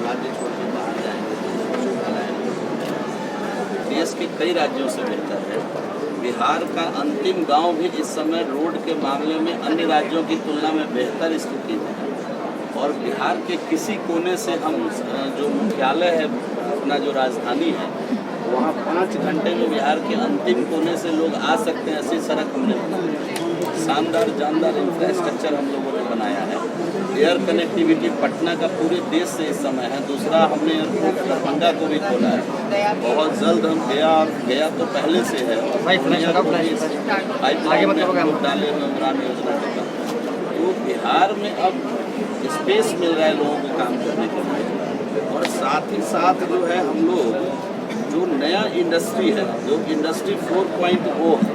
राज्य छोड़ के बाहर जाएंगे देश के कई राज्यों से बेहतर है। बिहार का अंतिम गांव भी इस समय रोड के मामले में अन्य राज्यों की तुलना में बेहतर स्थिति में है। और बिहार के किसी कोने से हम जो मुख्यालय है अपना जो राजधानी है वहाँ 5 घंटे में बिहार के अंतिम कोने से लोग आ सकते हैं। ऐसी सड़क हमने बनाई है, शानदार जानदार इंफ्रास्ट्रक्चर हम लोगों ने बनाया है। एयर कनेक्टिविटी पटना का पूरे देश से इस समय है। दूसरा हमने एयरपोर्ट दरभंगा को भी खोला है। बहुत जल्द हम गया तो पहले से है पाइपलाइन डाले उड़ान योजना के बाद। तो बिहार में अब स्पेस मिल रहा है लोगों को काम करने के लिए। और साथ ही साथ जो है हम लोग जो नया इंडस्ट्री है, जो इंडस्ट्री 4.0 है,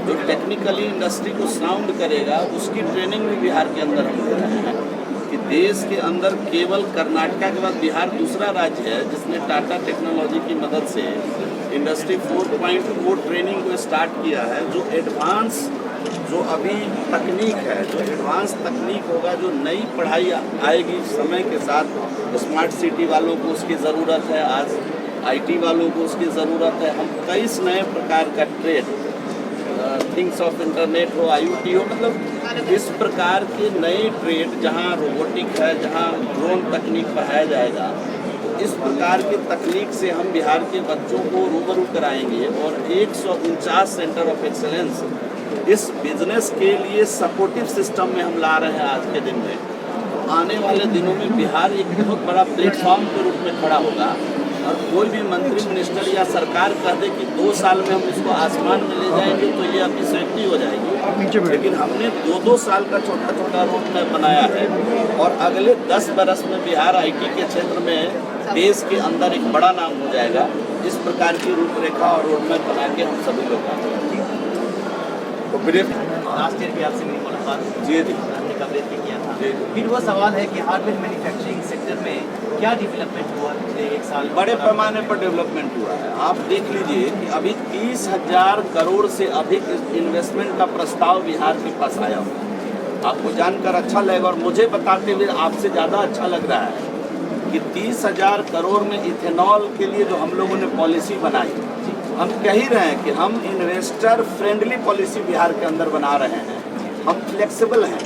जो टेक्निकली इंडस्ट्री को साउंड करेगा, उसकी ट्रेनिंग भी बिहार के अंदर हम दे रहे हैं। कि देश के अंदर केवल कर्नाटक के बाद बिहार दूसरा राज्य है जिसने टाटा टेक्नोलॉजी की मदद से इंडस्ट्री 4.0 ट्रेनिंग को स्टार्ट किया है। जो एडवांस जो अभी तकनीक है, जो एडवांस तकनीक होगा, जो नई पढ़ाई आएगी समय के साथ, स्मार्ट सिटी वालों को उसकी ज़रूरत है, आज IT वालों को उसकी ज़रूरत है। हम कई नए प्रकार का ट्रेड, थिंग्स ऑफ इंटरनेट हो, IoT हो, मतलब इस प्रकार के नए ट्रेड जहां रोबोटिक है, जहां ड्रोन तकनीक पढ़ाया जाएगा, तो इस प्रकार की तकनीक से हम बिहार के बच्चों को रूबरू कराएंगे। और 149 सेंटर ऑफ एक्सेलेंस इस बिजनेस के लिए सपोर्टिव सिस्टम में हम ला रहे हैं आज के दिन में। तो आने वाले दिनों में बिहार एक बहुत बड़ा प्लेटफॉर्म के रूप में खड़ा होगा। और कोई भी मंत्री मिनिस्टर या सरकार कह दे कि 2 साल में हम इसको आसमान में ले जाएंगे तो ये अपनी सेफ्टी हो जाएगी। लेकिन हमने 2-2 साल का छोटा छोटा रोड मैप बनाया है। और अगले 10 बरस में बिहार IT के क्षेत्र में देश के अंदर एक बड़ा नाम हो जाएगा। इस प्रकार की रूपरेखा और रोड मैप बना के हम सभी लोग लास्ट ईयर भी आपसे मेरी मुलाकात जी कवरेज भी किया था। फिर वो सवाल है कि हार्डवेयर मैन्युफैक्चरिंग सेक्टर में क्या डेवलपमेंट हुआ पिछले 1 साल? बड़े पैमाने पर डेवलपमेंट हुआ है। आप देख लीजिए कि अभी 30,000 करोड़ से अधिक इन्वेस्टमेंट का प्रस्ताव बिहार के पास आया हुआ है। आपको जानकर अच्छा लगेगा और मुझे बताते हुए आपसे ज़्यादा अच्छा लग रहा है कि 30,000 करोड़ में इथेनॉल के लिए जो हम लोगों ने पॉलिसी बनाई, हम कह ही रहे हैं कि हम इन्वेस्टर फ्रेंडली पॉलिसी बिहार के अंदर बना रहे हैं। हम फ्लेक्सिबल हैं,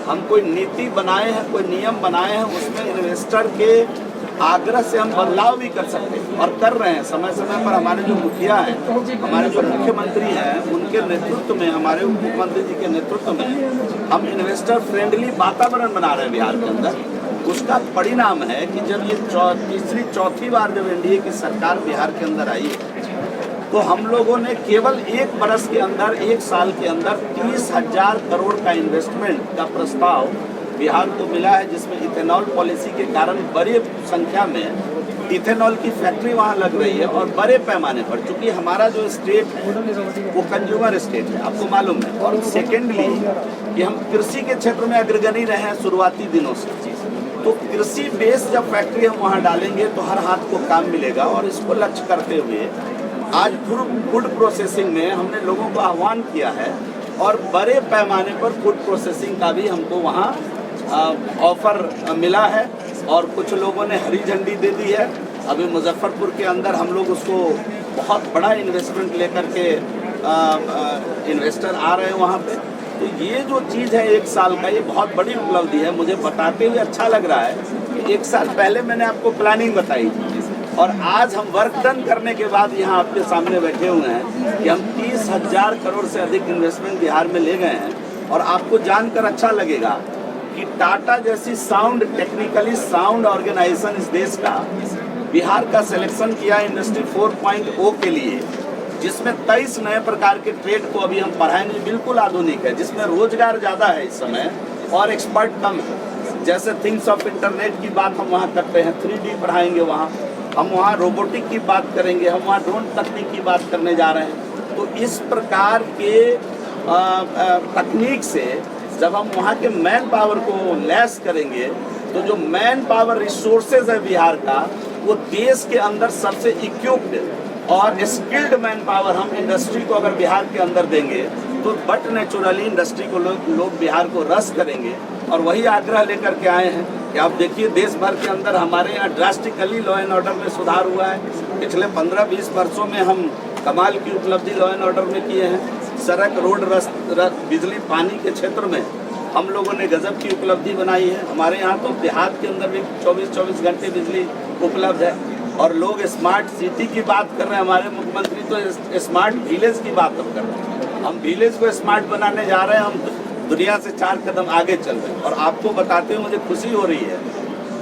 हम कोई नीति बनाए हैं, कोई नियम बनाए हैं, उसमें इन्वेस्टर के आग्रह से हम बदलाव भी कर सकते हैं और कर रहे हैं। समय समय पर हमारे जो मुखिया हैं, हमारे जो मुख्यमंत्री हैं, उनके नेतृत्व में, हमारे उप मुख्यमंत्री जी के नेतृत्व में हम इन्वेस्टर फ्रेंडली वातावरण बना रहे हैं बिहार के अंदर। उसका परिणाम है कि जब ये तीसरी चौथी बार जब NDA की सरकार बिहार के अंदर आई तो हम लोगों ने केवल 1 बरस के अंदर, 1 साल के अंदर 30,000 करोड़ का इन्वेस्टमेंट का प्रस्ताव बिहार को मिला है, जिसमें इथेनॉल पॉलिसी के कारण बड़ी संख्या में इथेनॉल की फैक्ट्री वहाँ लग रही है। और बड़े पैमाने पर, चूँकि हमारा जो स्टेट है वो कंज्यूमर स्टेट है, आपको मालूम है। और सेकेंडली कि हम कृषि के क्षेत्र में अग्रगणी रहे हैं शुरुआती दिनों से। तो कृषि बेस जब फैक्ट्री हम वहाँ डालेंगे तो हर हाथ को काम मिलेगा। और इसको लक्ष्य करते हुए आज फूड प्रोसेसिंग में हमने लोगों को आह्वान किया है और बड़े पैमाने पर फूड प्रोसेसिंग का भी हमको वहाँ ऑफर मिला है। और कुछ लोगों ने हरी झंडी दे दी है। अभी मुजफ्फरपुर के अंदर हम लोग उसको बहुत बड़ा इन्वेस्टमेंट लेकर के इन्वेस्टर आ रहे हैं वहाँ पे। तो ये जो चीज़ है 1 साल का, ये बहुत बड़ी उपलब्धि है। मुझे बताते हुए अच्छा लग रहा है कि 1 साल पहले मैंने आपको प्लानिंग बताई और आज हम वर्क डन करने के बाद यहाँ आपके सामने बैठे हुए हैं कि हम 30,000 करोड़ से अधिक इन्वेस्टमेंट बिहार में ले गए हैं। और आपको जानकर अच्छा लगेगा कि टाटा जैसी साउंड, टेक्निकली साउंड ऑर्गेनाइजेशन इस देश का बिहार का सिलेक्शन किया इंडस्ट्री 4.0 के लिए, जिसमें 23 नए प्रकार के ट्रेड को अभी हम पढ़ाएंगे, बिल्कुल आधुनिक है, जिसमें रोजगार ज़्यादा है इस समय और एक्सपर्ट कम है। जैसे थिंग्स ऑफ इंटरनेट की बात हम वहाँ करते हैं, 3D पढ़ाएंगे वहाँ, हम वहाँ रोबोटिक की बात करेंगे, हम वहाँ ड्रोन तकनीक की बात करने जा रहे हैं। तो इस प्रकार के तकनीक से जब हम वहाँ के मैन पावर को लैस करेंगे तो जो मैन पावर रिसोर्सेज है बिहार का, वो देश के अंदर सबसे इक्विप्ड और स्किल्ड मैन पावर हम इंडस्ट्री को अगर बिहार के अंदर देंगे तो बट नेचुरली इंडस्ट्री को लोग बिहार को रस करेंगे। और वही आग्रह लेकर के आए हैं कि आप देखिए देश भर के अंदर हमारे यहाँ ड्रास्टिकली लॉ एंड ऑर्डर में सुधार हुआ है। पिछले 15-20 वर्षों में हम कमाल की उपलब्धि लॉ एंड ऑर्डर में किए हैं। सड़क, रोड, बिजली, पानी के क्षेत्र में हम लोगों ने गजब की उपलब्धि बनाई है। हमारे यहाँ तो देहात के अंदर भी 24-24 घंटे बिजली उपलब्ध है। और लोग स्मार्ट सिटी की बात कर रहे हैं, हमारे मुख्यमंत्री तो स्मार्ट विलेज की बात अब कर रहे हैं। हम विलेज को स्मार्ट बनाने जा रहे हैं, हम दुनिया से 4 कदम आगे चल रहे हैं। और आपको बताते हुए मुझे खुशी हो रही है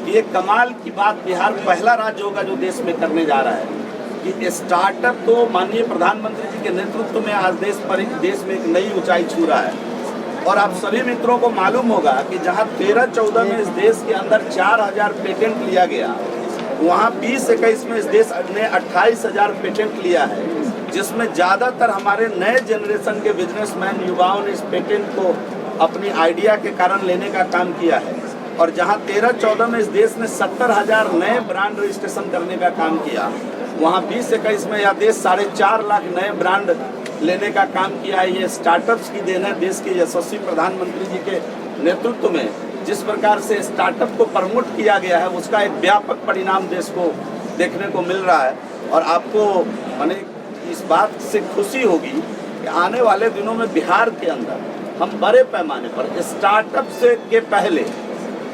कि ये कमाल की बात, बिहार पहला राज्य होगा जो देश में करने जा रहा है कि स्टार्टअप तो माननीय प्रधानमंत्री जी के नेतृत्व में आज देश में एक नई ऊंचाई छू रहा है। और आप सभी मित्रों को मालूम होगा कि जहां 13-14 में इस देश के अंदर 4000 पेटेंट लिया गया, वहां 20-21 में इस देश ने 28,000 पेटेंट लिया है, जिसमें ज़्यादातर हमारे नए जनरेशन के बिजनेसमैन युवाओं ने इस पेटेंट को अपनी आइडिया के कारण लेने का काम किया है। और जहां 13-14 में इस देश ने 70,000 नए ब्रांड रजिस्ट्रेशन करने का काम किया, वहाँ 20-21 में यह देश 4.5 लाख नए ब्रांड लेने का काम किया है। ये स्टार्टअप्स की देन है, देश के यशस्वी प्रधानमंत्री जी के नेतृत्व में जिस प्रकार से स्टार्टअप को प्रमोट किया गया है, उसका एक व्यापक परिणाम देश को देखने को मिल रहा है। और आपको माने इस बात से खुशी होगी कि आने वाले दिनों में बिहार के अंदर हम बड़े पैमाने पर स्टार्टअप से के पहले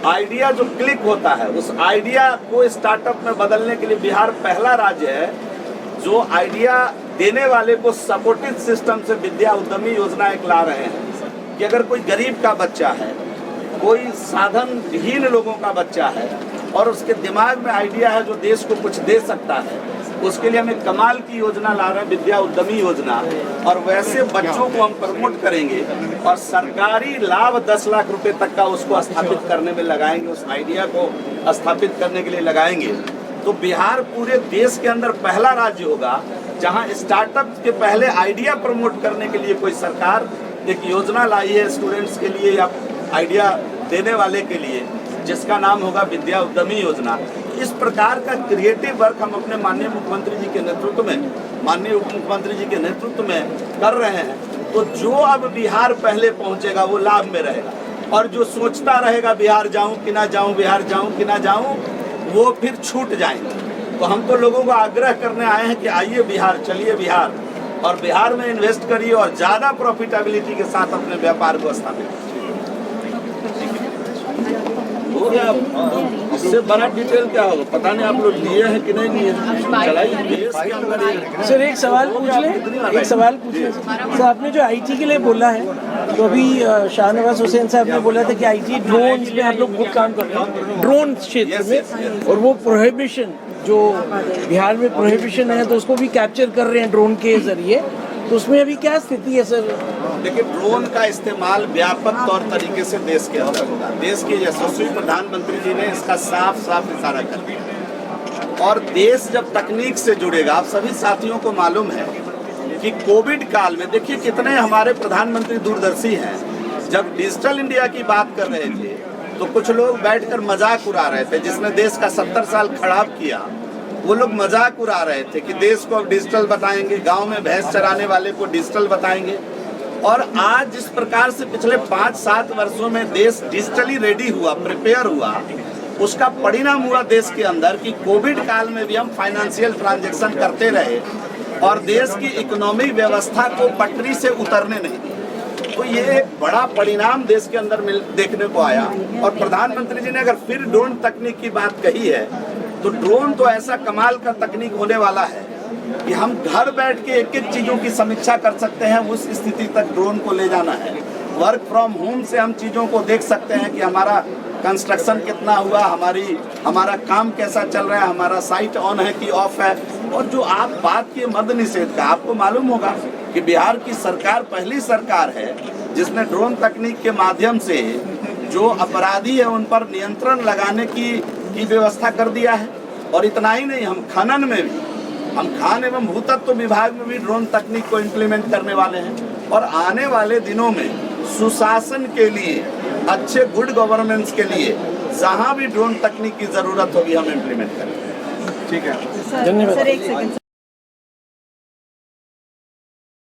आइडिया जो क्लिक होता है, उस आइडिया को स्टार्टअप में बदलने के लिए बिहार पहला राज्य है जो आइडिया देने वाले को सपोर्टिव सिस्टम से विद्या उद्यमी योजना एक ला रहे हैं कि अगर कोई गरीब का बच्चा है, कोई साधन विहीन लोगों का बच्चा है और उसके दिमाग में आइडिया है जो देश को कुछ दे सकता है, उसके लिए हम एक कमाल की योजना ला रहे हैं, विद्या उद्यमी योजना। और वैसे बच्चों को हम प्रमोट करेंगे और सरकारी लाभ 10 लाख रुपए तक का उसको स्थापित करने में लगाएंगे, उस आइडिया को स्थापित करने के लिए लगाएंगे। तो बिहार पूरे देश के अंदर पहला राज्य होगा जहां स्टार्टअप के पहले आइडिया प्रमोट करने के लिए कोई सरकार एक योजना लाई है स्टूडेंट्स के लिए या आइडिया देने वाले के लिए, जिसका नाम होगा विद्या उद्यमी योजना। इस प्रकार का क्रिएटिव वर्क हम अपने माननीय मुख्यमंत्री जी के नेतृत्व में, माननीय उप मुख्यमंत्री जी के नेतृत्व में कर रहे हैं। तो जो अब बिहार पहले पहुंचेगा वो लाभ में रहेगा, और जो सोचता रहेगा बिहार जाऊं कि ना जाऊं, बिहार जाऊं कि ना जाऊं, वो फिर छूट जाएंगे। तो हम तो लोगों को आग्रह करने आए हैं कि आइए बिहार, चलिए बिहार, और बिहार में इन्वेस्ट करिए और ज़्यादा प्रॉफिटेबिलिटी के साथ अपने व्यापार को स्थापित कीजिए। हो गया। इससे बड़ा डिटेल क्या होगा पता नहीं, आप लोग लिए हैं कि नहीं लिए, चलाइए देश के अंदर। सर एक सवाल पूछ लें, एक सवाल पूछ लें सर। आपने जो आईटी के लिए बोला है, तो अभी शाहनवाज हुसैन साहब ने बोला था कि आईटी ड्रोन में आप लोग खुद काम करते हैं ड्रोन क्षेत्र में, और वो प्रोहिबिशन जो बिहार में प्रोहिबिशन है तो उसको भी कैप्चर कर रहे हैं ड्रोन के जरिए, तो उसमें अभी क्या स्थिति है सर? देखिए, ड्रोन का इस्तेमाल व्यापक तौर तरीके से देश के अंदर होगा। देश के यशस्वी प्रधानमंत्री जी ने इसका साफ साफ इशारा कर दिया। और देश जब तकनीक से जुड़ेगा, आप सभी साथियों को मालूम है कि कोविड काल में देखिए कितने हमारे प्रधानमंत्री दूरदर्शी हैं। जब डिजिटल इंडिया की बात कर रहे थे तो कुछ लोग बैठकर मजाक उड़ा रहे थे, जिसने देश का 70 साल खराब किया, वो लोग मजाक उड़ा रहे थे कि देश को अब डिजिटल बताएंगे, गांव में भैंस चराने वाले को डिजिटल बताएंगे। और आज जिस प्रकार से पिछले 5-7 वर्षों में देश डिजिटली रेडी हुआ, प्रिपेयर हुआ, उसका परिणाम हुआ देश के अंदर कि कोविड काल में भी हम फाइनेंशियल ट्रांजैक्शन करते रहे और देश की इकोनॉमिक व्यवस्था को पटरी से उतरने नहीं दी। तो ये एक बड़ा परिणाम देश के अंदर देखने को आया। और प्रधानमंत्री जी ने अगर फिर ड्रोन तकनीक की बात कही है, तो ड्रोन तो ऐसा कमाल का तकनीक होने वाला है कि हम घर बैठ के एक एक चीज़ों की समीक्षा कर सकते हैं। उस स्थिति तक ड्रोन को ले जाना है। वर्क फ्रॉम होम से हम चीज़ों को देख सकते हैं कि हमारा कंस्ट्रक्शन कितना हुआ, हमारा काम कैसा चल रहा है, हमारा साइट ऑन है कि ऑफ है, और जो आप बात किए मद निषेध का, आपको मालूम होगा कि बिहार की सरकार पहली सरकार है जिसने ड्रोन तकनीक के माध्यम से जो अपराधी है उन पर नियंत्रण लगाने की व्यवस्था कर दिया है। और इतना ही नहीं, हम खनन में भी, हम खान एवं भूतत्व विभाग में भी ड्रोन तकनीक को इम्प्लीमेंट करने वाले हैं। और आने वाले दिनों में सुशासन के लिए, अच्छे गुड गवर्नेंस के लिए जहां भी ड्रोन तकनीक की जरूरत होगी हम इम्प्लीमेंट करेंगे। ठीक है धन्यवाद। सर एक सेकंड